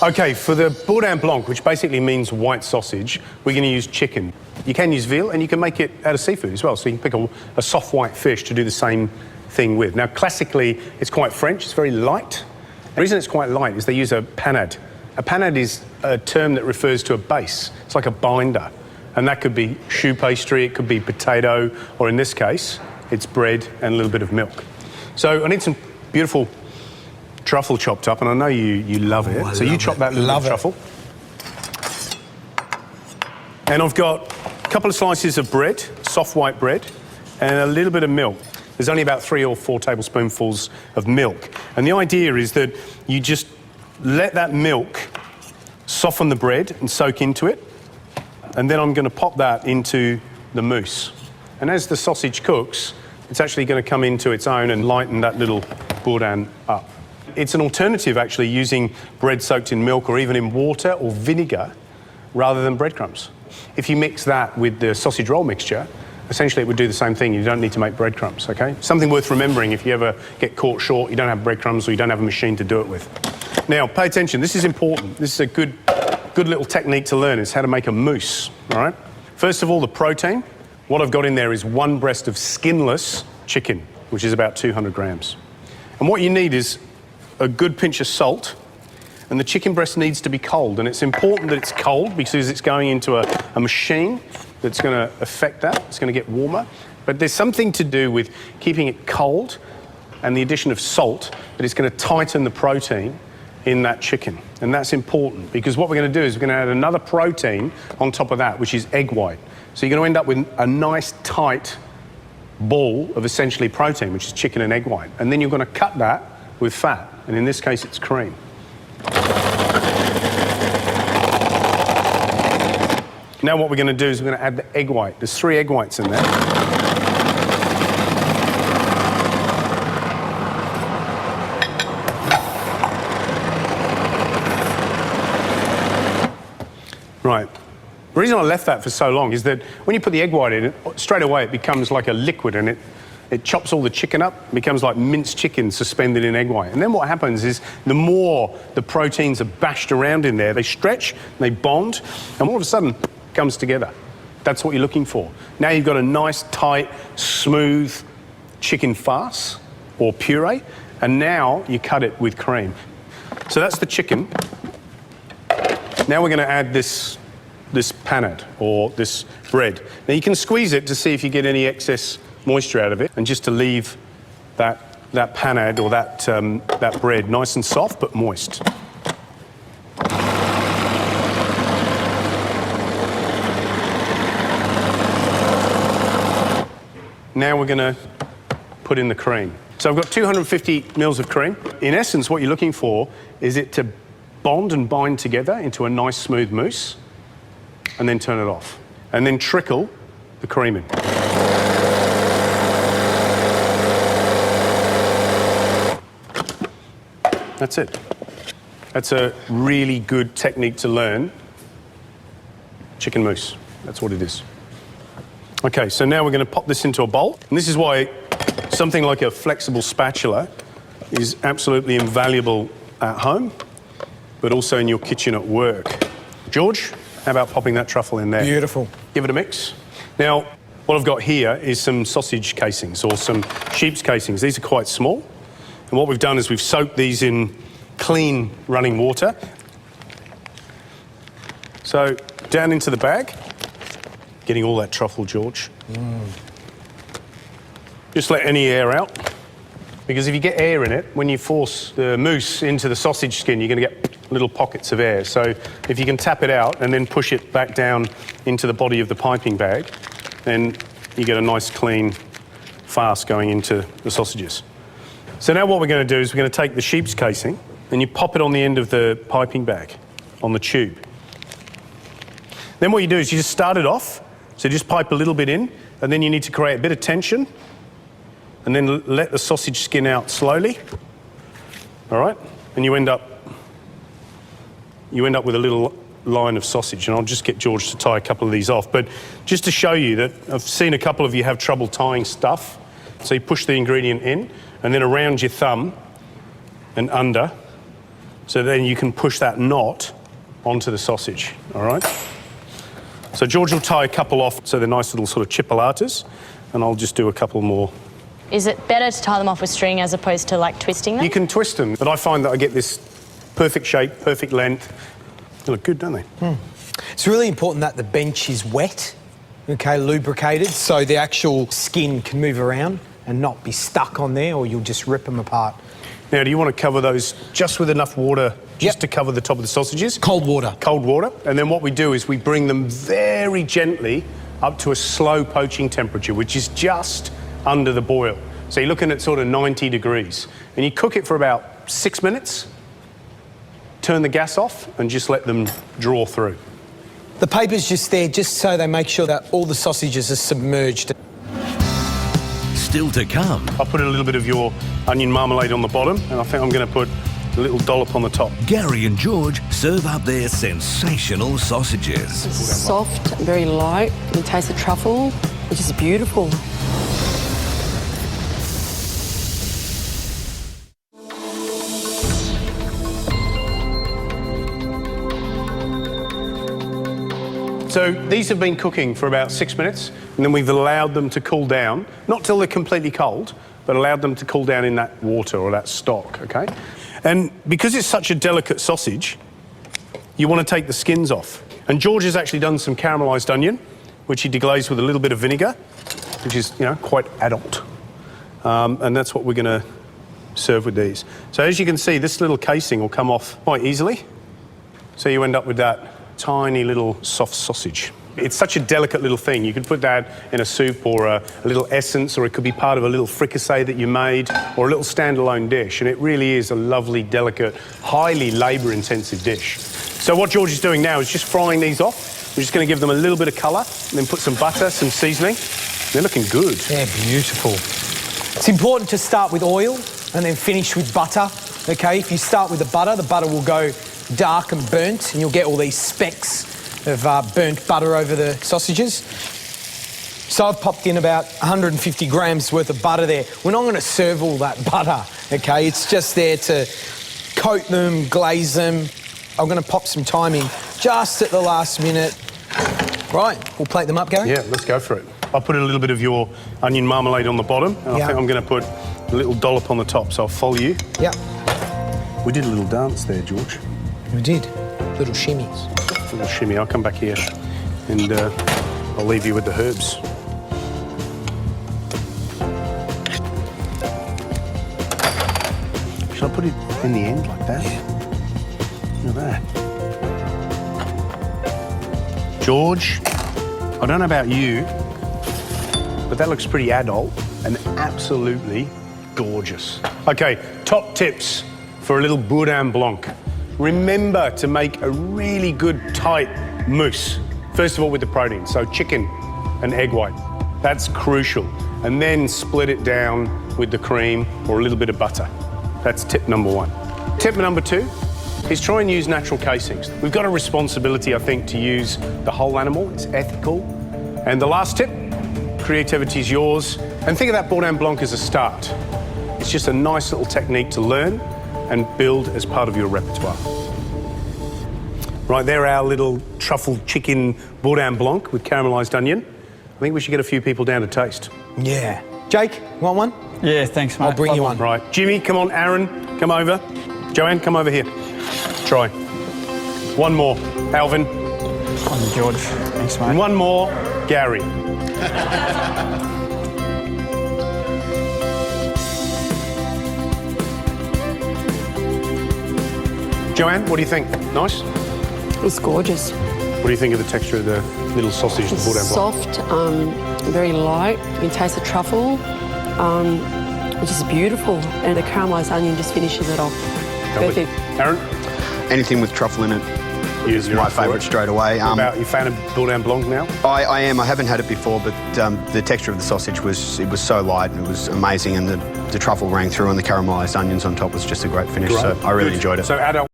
Okay, for the Boudin blanc, which basically means white sausage, we're going to use chicken. You can use veal, and you can make it out of seafood as well. So you can pick a soft white fish to do the same thing with. Now, classically, it's quite French. It's very light. The reason it's quite light is they use a panade. A panade is a term that refers to a base. It's like a binder. And that could be choux pastry, it could be potato, or in this case, it's bread and a little bit of milk. So I need some beautiful truffle chopped up, and I know you love it. So you chop that little truffle. And I've got a couple of slices of bread, soft white bread, and a little bit of milk. There's only about 3 or 4 tablespoonfuls of milk. And the idea is that you just let that milk soften the bread and soak into it. And then I'm going to pop that into the mousse. And as the sausage cooks, it's actually going to come into its own and lighten that little boudin up. It's an alternative, actually, using bread soaked in milk or even in water or vinegar rather than breadcrumbs. If you mix that with the sausage roll mixture, essentially it would do the same thing. You don't need to make breadcrumbs, okay? Something worth remembering if you ever get caught short, you don't have breadcrumbs or you don't have a machine to do it with. Now, pay attention. This is important. This is a good little technique to learn, is how to make a mousse, all right? First of all, the protein. What I've got in there is 1 breast of skinless chicken, which is about 200 grams. And what you need is a good pinch of salt, and the chicken breast needs to be cold. And it's important that it's cold because it's going into a machine that's going to affect that. It's going to get warmer. But there's something to do with keeping it cold and the addition of salt that is going to tighten the protein in that chicken. And that's important because what we're going to do is we're going to add another protein on top of that, which is egg white. So you're going to end up with a nice tight ball of essentially protein, which is chicken and egg white. And then you're going to cut that with fat. And in this case, it's cream. Now what we're going to do is we're going to add the egg white. There's 3 egg whites in there. Right. The reason I left that for so long is that when you put the egg white in it, straight away it becomes like a liquid, and it chops all the chicken up. It becomes like minced chicken suspended in egg white. And then what happens is the more the proteins are bashed around in there, they stretch, they bond, and all of a sudden it comes together. That's what you're looking for. Now you've got a nice, tight, smooth chicken farce or puree, and now you cut it with cream. So that's the chicken. Now we're going to add this panade, or this bread. Now you can squeeze it to see if you get any excess moisture out of it, and just to leave that panade or that bread nice and soft but moist. Now we're going to put in the cream. So I've got 250 mils of cream. In essence, what you're looking for is it to bond and bind together into a nice smooth mousse, and then turn it off. And then trickle the cream in. That's it. That's a really good technique to learn. Chicken mousse. That's what it is. Okay, so now we're going to pop this into a bowl. And this is why something like a flexible spatula is absolutely invaluable at home, but also in your kitchen at work. George, how about popping that truffle in there? Beautiful. Give it a mix. Now, what I've got here is some sausage casings or some sheep's casings. These are quite small. And what we've done is we've soaked these in clean running water. So down into the bag, getting all that truffle, George. Just let any air out. Because if you get air in it, when you force the mousse into the sausage skin, you're going to get little pockets of air. So if you can tap it out and then push it back down into the body of the piping bag, then you get a nice clean farce going into the sausages. So now what we're going to do is we're going to take the sheep's casing and you pop it on the end of the piping bag, on the tube. Then what you do is you just start it off, so just pipe a little bit in, and then you need to create a bit of tension, and then let the sausage skin out slowly. All right? And you end up with a little line of sausage, and I'll just get George to tie a couple of these off. But just to show you that I've seen a couple of you have trouble tying stuff, so you push the ingredient in, and then around your thumb and under, So then you can push that knot onto the sausage, all right? So George will tie a couple off so they're nice little sort of chipolatas, and I'll just do a couple more. Is it better to tie them off with string as opposed to like twisting them? You can twist them, but I find that I get this perfect shape, perfect length. They look good, don't they? It's really important that the bench is wet, okay, lubricated, so the actual skin can move around and not be stuck on there, or you'll just rip them apart. Now, do you want to cover those just with enough water just to cover the top of the sausages? Cold water. Cold water. And then what we do is we bring them very gently up to a slow poaching temperature, which is just under the boil. So you're looking at sort of 90 degrees. And you cook it for about 6 minutes, turn the gas off, and just let them draw through. The paper's just there just so they make sure that all the sausages are submerged. Still to come. I'll put a little bit of your onion marmalade on the bottom, and I think I'm going to put a little dollop on the top. Gary and George serve up their sensational sausages. It's soft, very light. You taste the truffle, which is beautiful. So these have been cooking for about 6 minutes, and then we've allowed them to cool down, not till they're completely cold, but allowed them to cool down in that water or that stock, okay? And because it's such a delicate sausage, you want to take the skins off. And George has actually done some caramelised onion, which he deglazed with a little bit of vinegar, which is, you know, quite adult. And that's what we're going to serve with these. So as you can see, this little casing will come off quite easily. So you end up with that tiny little soft sausage. It's such a delicate little thing. You could put that in a soup or a little essence, or it could be part of a little fricassee that you made, or a little standalone dish. And it really is a lovely, delicate, highly labour-intensive dish. So what George is doing now is just frying these off. We're just going to give them a little bit of colour, and then put some butter, some seasoning. They're looking good. They're beautiful. It's important to start with oil and then finish with butter, okay? If you start with the butter will go dark and burnt, and you'll get all these specks of burnt butter over the sausages. So I've popped in about 150 grams worth of butter there. We're not going to serve all that butter, okay? It's just there to coat them, glaze them. I'm going to pop some thyme in just at the last minute. Right, we'll plate them up, Gary? Yeah, let's go for it. I'll put a little bit of your onion marmalade on the bottom, and I think I'm going to put a little dollop on the top, so I'll follow you. Yeah. We did a little dance there, George. We did. Little shimmies. A little shimmy. I'll come back here and I'll leave you with the herbs. Should I put it in the end like that? Look at that. George, I don't know about you, but that looks pretty adult and absolutely gorgeous. Okay, top tips for a little Boudin blanc. Remember to make a really good, tight mousse. First of all, with the protein, so chicken and egg white. That's crucial. And then split it down with the cream or a little bit of butter. That's tip number one. Tip number two is try and use natural casings. We've got a responsibility, I think, to use the whole animal. It's ethical. And the last tip, creativity is yours. And think of that Boudin blanc as a start. It's just a nice little technique to learn and build as part of your repertoire. Right, there our little truffle chicken Boudin blanc with caramelised onion. I think we should get a few people down to taste. Yeah. Jake, want one? Yeah, thanks, mate. I'll bring you one. Right, Jimmy, come on, Aaron, come over. Joanne, come over here. Try. One more, Alvin. On George. Thanks, mate. And one more, Gary. Joanne, what do you think? Nice? It's gorgeous. What do you think of the texture of the little sausage, the It's Boudin blanc? soft, very light. You taste the truffle, which is beautiful. And the caramelised onion just finishes it off. Lovely. Perfect. Aaron? Anything with truffle in it is my favourite straight away. What about, you a fan of Boudin blanc now? I am. I haven't had it before, but the texture of the sausage was so light and it was amazing, and the truffle rang through, and the caramelised onions on top was just a great finish. Great. So I really Good. enjoyed it. So adult